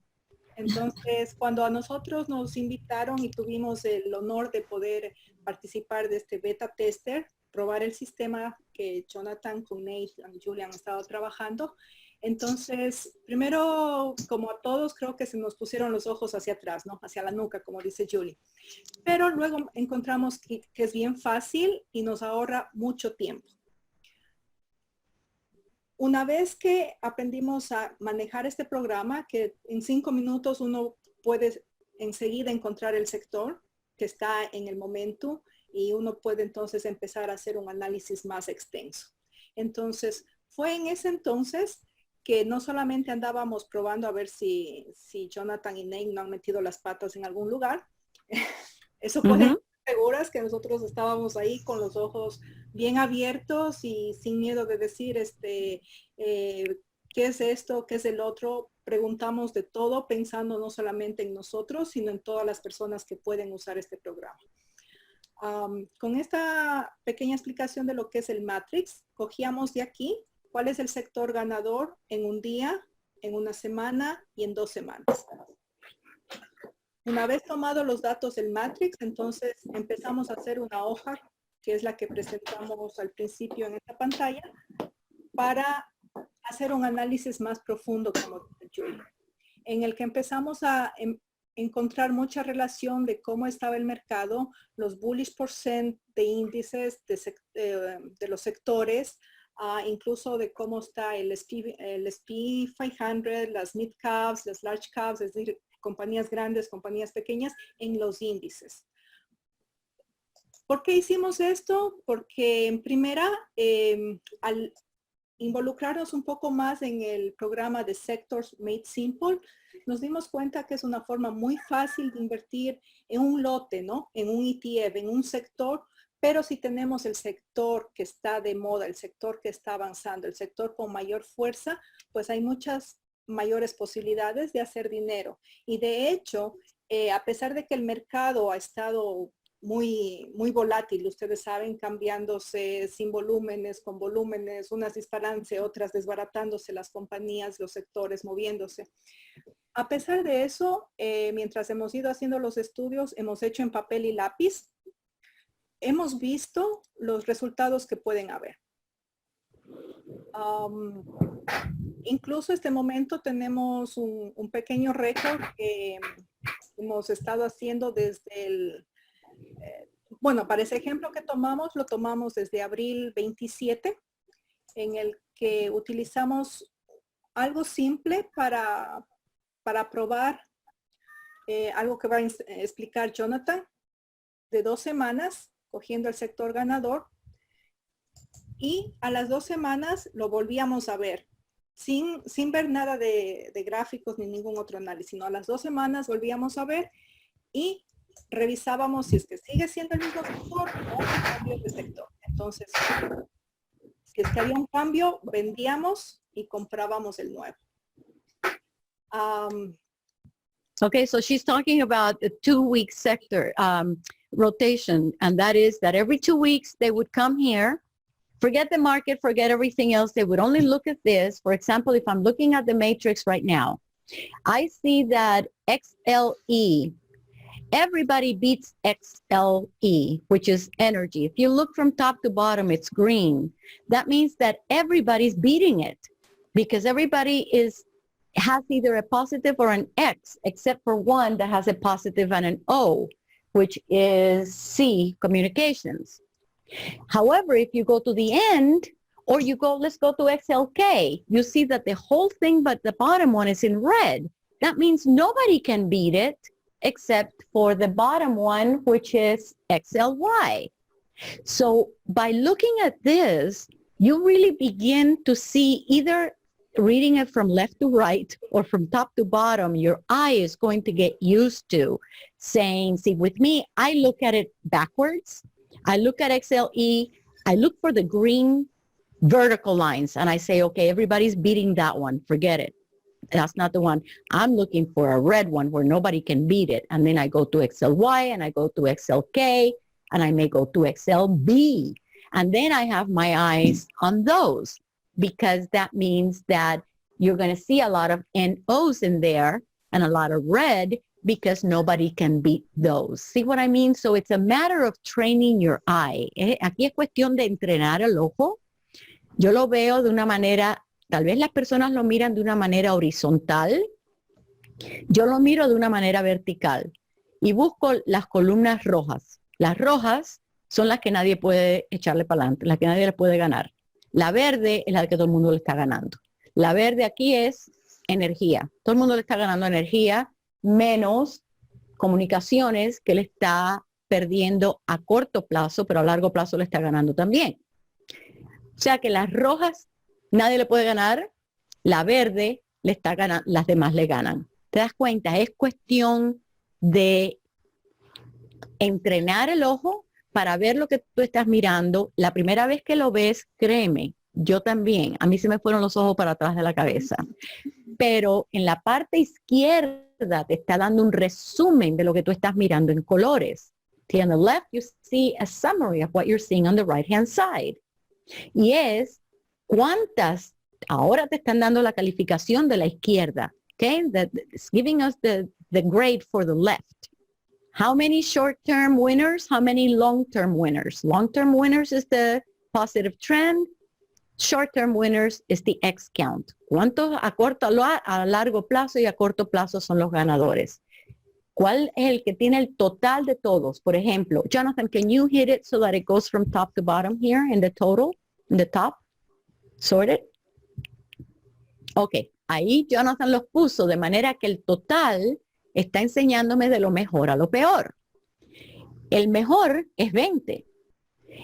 Entonces, cuando a nosotros nos invitaron y tuvimos el honor de poder participar de este beta tester, probar el sistema que Jonathan con Nate y Julian han estado trabajando, entonces, primero, como a todos, creo que se nos pusieron los ojos hacia atrás, ¿no? Hacia la nuca, como dice Julie. Pero luego encontramos que es bien fácil y nos ahorra mucho tiempo. Una vez que aprendimos a manejar este programa, que en 5 minutos uno puede enseguida encontrar el sector que está en el momento y uno puede entonces empezar a hacer un análisis más extenso. Entonces, fue en ese entonces que no solamente andábamos probando a ver si Jonathan y Nate no han metido las patas en algún lugar. Eso puede estar seguras que nosotros estábamos ahí con los ojos bien abiertos y sin miedo de decir, ¿qué es esto? ¿Qué es el otro? Preguntamos de todo, pensando no solamente en nosotros, sino en todas las personas que pueden usar este programa. Con esta pequeña explicación de lo que es el Matrix, cogíamos de aquí cuál es el sector ganador en un día, en una semana y en 2 semanas. Una vez tomados los datos del Matrix, entonces empezamos a hacer una hoja, que es la que presentamos al principio en esta pantalla, para hacer un análisis más profundo, como dice Julie, en el que empezamos a encontrar mucha relación de cómo estaba el mercado, los bullish percent de índices de los sectores, incluso de cómo está el SP 500, las mid caps, las large caps, es decir, compañías grandes, compañías pequeñas en los índices. ¿Por qué hicimos esto? Porque en primera, al involucrarnos un poco más en el programa de Sectors Made Simple, nos dimos cuenta que es una forma muy fácil de invertir en un lote, ¿no? En un ETF, en un sector, pero si tenemos el sector que está de moda, el sector que está avanzando, el sector con mayor fuerza, pues hay muchas mayores posibilidades de hacer dinero. Y de hecho, a pesar de que el mercado ha estado muy volátil, ustedes saben, cambiándose sin volúmenes, con volúmenes, unas disparándose, otras desbaratándose, las compañías, los sectores moviéndose. A pesar de eso, mientras hemos ido haciendo los estudios, hemos hecho en papel y lápiz, hemos visto los resultados que pueden haber. Incluso este momento tenemos un pequeño récord que hemos estado haciendo desde el, bueno, para ese ejemplo que lo tomamos desde abril 27, en el que utilizamos algo simple para probar algo que va a explicar Jonathan, de 2 semanas, cogiendo el sector ganador, y a las 2 semanas lo volvíamos a ver, sin ver nada de gráficos ni ningún otro análisis, sino a las 2 semanas volvíamos a ver y revisábamos si es que sigue siendo el mismo sector o un cambio de sector. Entonces, si es que había un cambio, vendíamos y comprábamos el nuevo. Okay, so she's talking about a 2-week sector rotation, and that is that every 2 weeks they would come here, forget the market, forget everything else. They would only look at this. For example, if I'm looking at the matrix right now, I see that XLE, everybody beats XLE, which is energy. If you look from top to bottom, it's green. That means that everybody's beating it because everybody has either a positive or an X, except for one that has a positive and an O, which is C, communications. However, if you go to the end, or let's go to XLK, you see that the whole thing but the bottom one is in red. That means nobody can beat it except for the bottom one, which is XLY. So by looking at this, you really begin to see, either reading it from left to right or from top to bottom, your eye is going to get used to saying, see, with me, I look at it backwards. I look at XLE, I look for the green vertical lines, and I say, okay, everybody's beating that one. Forget it. That's not the one. I'm looking for a red one where nobody can beat it. And then I go to XLY, and I go to XLK, and I may go to XLB. And then I have my eyes on those, because that means that you're going to see a lot of NOs in there and a lot of red, because nobody can beat those. See what I mean? So it's a matter of training your eye. Aquí es cuestión de entrenar el ojo. Yo lo veo de una manera, tal vez las personas lo miran de una manera horizontal. Yo lo miro de una manera vertical y busco las columnas rojas. Las rojas son las que nadie puede echarle para adelante, las que nadie le puede ganar. La verde es la que todo el mundo le está ganando. La verde aquí es energía. Todo el mundo le está ganando energía, menos comunicaciones, que le está perdiendo a corto plazo, pero a largo plazo le está ganando también. O sea que las rojas nadie le puede ganar, la verde le está ganando, las demás le ganan. ¿Te das cuenta? Es cuestión de entrenar el ojo para ver lo que tú estás mirando. La primera vez que lo ves, créeme, yo también, a mí se me fueron los ojos para atrás de la cabeza. Pero en la parte izquierda te está dando un resumen de lo que tú estás mirando en colores. See, on the left, you see a summary of what you're seeing on the right-hand side. Y es cuántas, ahora te están dando la calificación de la izquierda. Okay, that's giving us the grade for the left. How many short-term winners? How many long-term winners? Long-term winners is the positive trend. Short-term winners is the X count. ¿Cuántos a largo plazo y a corto plazo son los ganadores? ¿Cuál es el que tiene el total de todos? Por ejemplo, Jonathan, can you hit it so that it goes from top to bottom here in the total, in the top? Sorted. Ok, ahí Jonathan los puso de manera que el total está enseñándome de lo mejor a lo peor. El mejor es 20.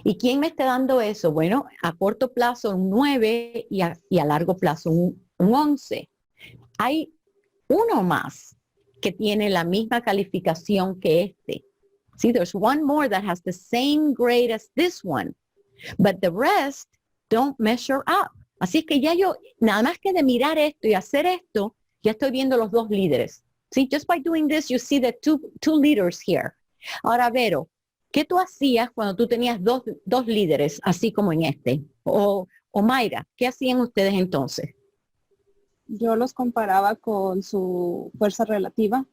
¿Y quién me está dando eso? Bueno, a corto plazo un 9 y a largo plazo un 11. Hay uno más que tiene la misma calificación que este. See, there's one more that has the same grade as this one, but the rest don't measure up. Así es que ya yo, nada más que de mirar esto y hacer esto, ya estoy viendo los dos líderes. See, just by doing this, you see the two leaders here. Ahora, Vero, ¿qué tú hacías cuando tú tenías dos líderes, así como en este? O Mayra, ¿qué hacían ustedes entonces? Yo los comparaba con su fuerza relativa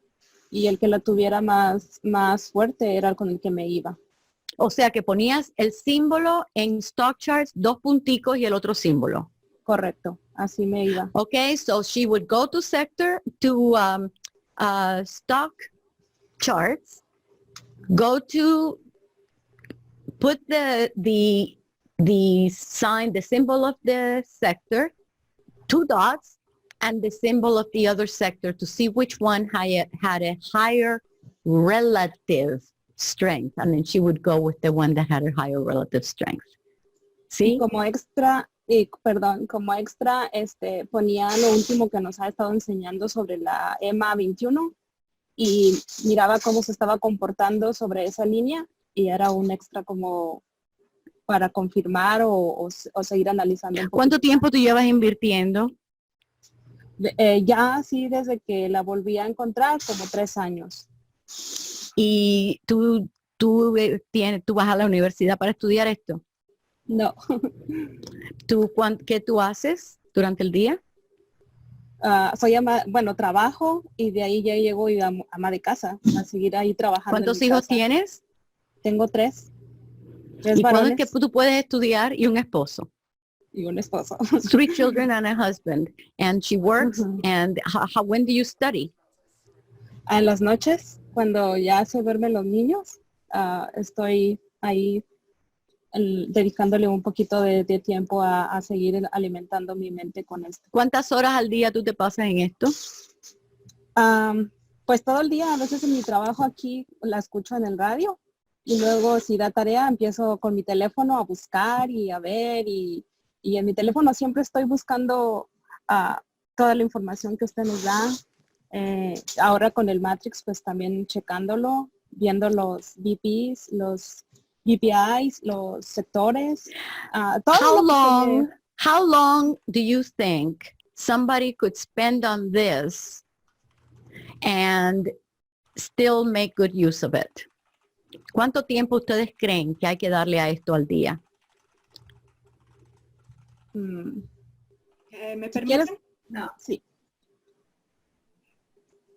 y el que la tuviera más fuerte era con el que me iba. O sea que ponías el símbolo en stock charts, 2 punticos y el otro símbolo. Correcto, así me iba. Okay, so she would go to stock charts, go to put the sign, the symbol of the sector, 2 dots, and the symbol of the other sector to see which one had a higher relative strength. And then she would go with the one that had a higher relative strength. Y ¿Sí? como extra, ponía lo último que nos ha estado enseñando sobre la EMA 21 y miraba cómo se estaba comportando sobre esa línea y era un extra como para confirmar o seguir analizando un poco. ¿Cuánto tiempo tú llevas invirtiendo? Ya sí, desde que la volví a encontrar, como 3 años. ¿Y tú vas a la universidad para estudiar esto? No, ¿Qué tú haces durante el día? trabajo y de ahí ya llego y ama de casa, a seguir ahí trabajando. ¿Cuántos hijos tienes? Tengo 3. ¿Y cuándo es varones que tú puedes estudiar y un esposo? y un esposo. 3 children and a husband. And she works. Ujú. And when do you study? En las noches, cuando ya se duermen los niños, estoy ahí dedicándole un poquito de tiempo a seguir alimentando mi mente con esto. ¿Cuántas horas al día tú te pasas en esto? Pues todo el día, a veces en mi trabajo aquí la escucho en el radio y luego si da tarea empiezo con mi teléfono a buscar y a ver y en mi teléfono siempre estoy buscando toda la información que usted nos da. Ahora con el Matrix pues también checándolo, viendo los VPs, los VPIs, los sectores. How long do you think somebody could spend on this and still make good use of it? ¿Cuánto tiempo ustedes creen que hay que darle a esto al día? ¿Me Si quieres, permiten? no, sí.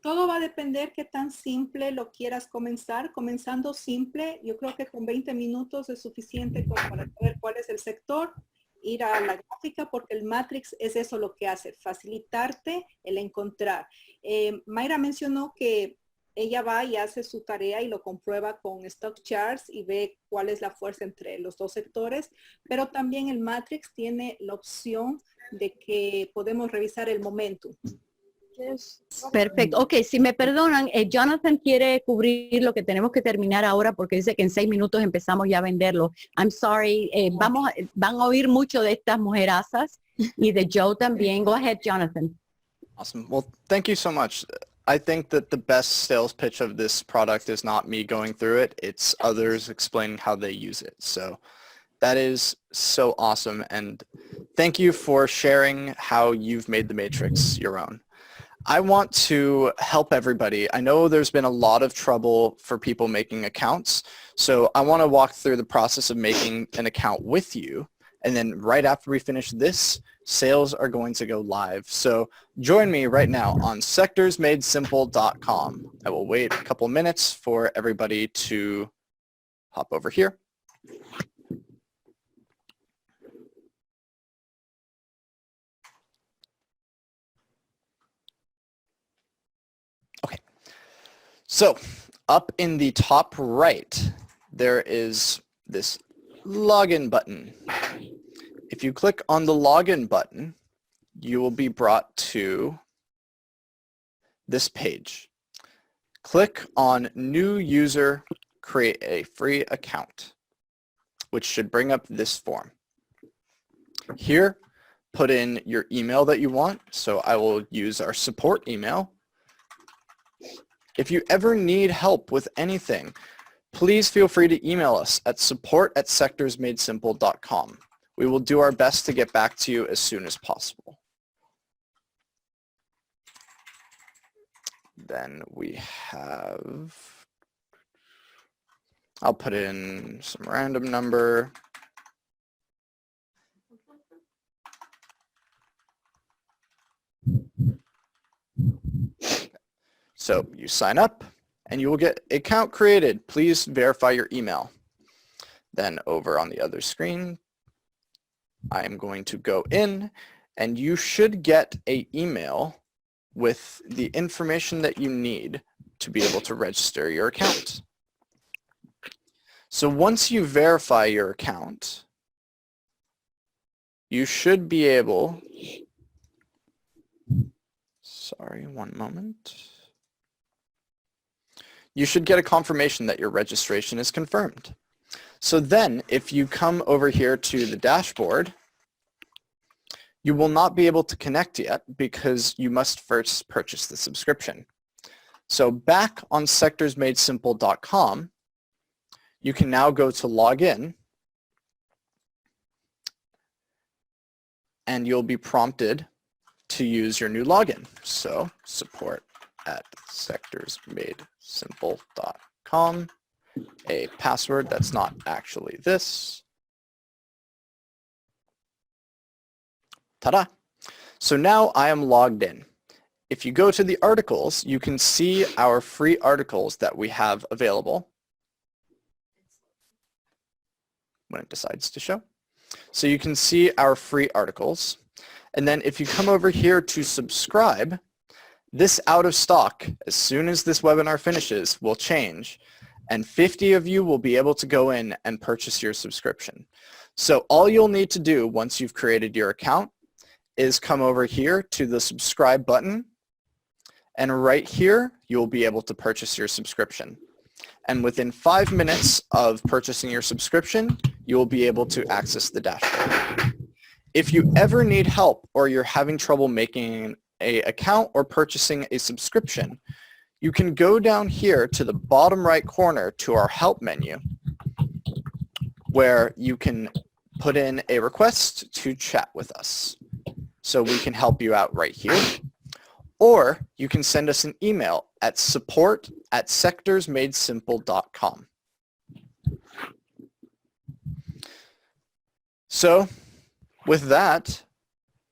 Todo va a depender qué tan simple lo quieras comenzar. Comenzando simple, yo creo que con 20 minutos es suficiente como para saber cuál es el sector, ir a la gráfica, porque el Matrix es eso lo que hace, facilitarte el encontrar. Mayra mencionó que ella va y hace su tarea y lo comprueba con stock charts y ve cuál es la fuerza entre los 2 sectores, pero también el Matrix tiene la opción de que podemos revisar el momentum. Perfecto. Ok, si me perdonan, Jonathan quiere cubrir lo que tenemos que terminar ahora porque dice que en 6 minutos empezamos ya a venderlo. I'm sorry, van a oír mucho de estas mujerazas y de Joe también. Go ahead, Jonathan. Awesome. Well, thank you so much. I think that the best sales pitch of this product is not me going through it. It's others explaining how they use it. So that is so awesome. And thank you for sharing how you've made the Matrix your own. I want to help everybody. I know there's been a lot of trouble for people making accounts. So I want to walk through the process of making an account with you. And then right after we finish this, sales are going to go live. So join me right now on sectorsmadesimple.com. I will wait a couple minutes for everybody to hop over here. Okay. So up in the top right, there is this login button. If you click on the login button, you will be brought to this page. Click on New User, Create a Free Account, which should bring up this form. Here, put in your email that you want. So I will use our support email. If you ever need help with anything, please feel free to email us at support@sectorsmadesimple.com. We will do our best to get back to you as soon as possible. Then we have, I'll put in some random number. So you sign up and you will get an account created. Please verify your email. Then over on the other screen, I am going to go in and you should get an email with the information that you need to be able to register your account. So once you verify your account, you should be able, sorry, one moment. You should get a confirmation that your registration is confirmed. So then if you come over here to the dashboard, you will not be able to connect yet because you must first purchase the subscription. So back on sectorsmadesimple.com, you can now go to login, and you'll be prompted to use your new login. So support@sectorsmadesimple.com, a password that's not actually this. Ta-da! So now I am logged in. If you go to the articles, you can see our free articles that we have available when it decides to show. So you can see our free articles. And then if you come over here to subscribe, this out of stock, as soon as this webinar finishes, will change. And 50 of you will be able to go in and purchase your subscription. So all you'll need to do once you've created your account is come over here to the subscribe button. And right here, you'll be able to purchase your subscription. And within 5 minutes of purchasing your subscription, you will be able to access the dashboard. If you ever need help or you're having trouble making an account or purchasing a subscription, you can go down here to the bottom right corner to our help menu, where you can put in a request to chat with us. So we can help you out right here. Or you can send us an email at support@sectorsmadesimple.com. So with that,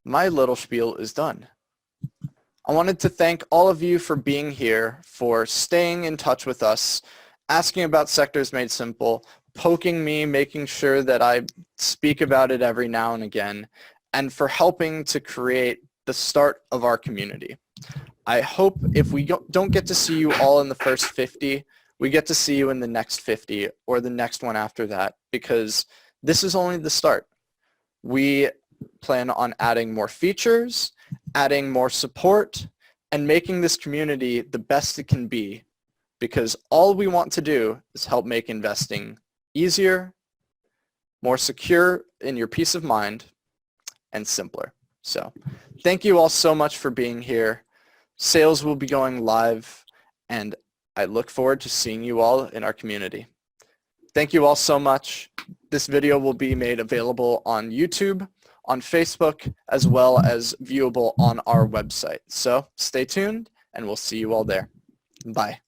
my little spiel is done. I wanted to thank all of you for being here, for staying in touch with us, asking about Sectors Made Simple, poking me, making sure that I speak about it every now and again, and for helping to create the start of our community. I hope if we don't get to see you all in the first 50, we get to see you in the next 50 or the next one after that, because this is only the start. We plan on adding more features, adding more support, and making this community the best it can be, because all we want to do is help make investing easier, more secure in your peace of mind, and simpler. So thank you all so much for being here. Sales will be going live, and I look forward to seeing you all in our community. Thank you all so much. This video will be made available on YouTube, on Facebook, as well as viewable on our website. So stay tuned, and we'll see you all there. Bye.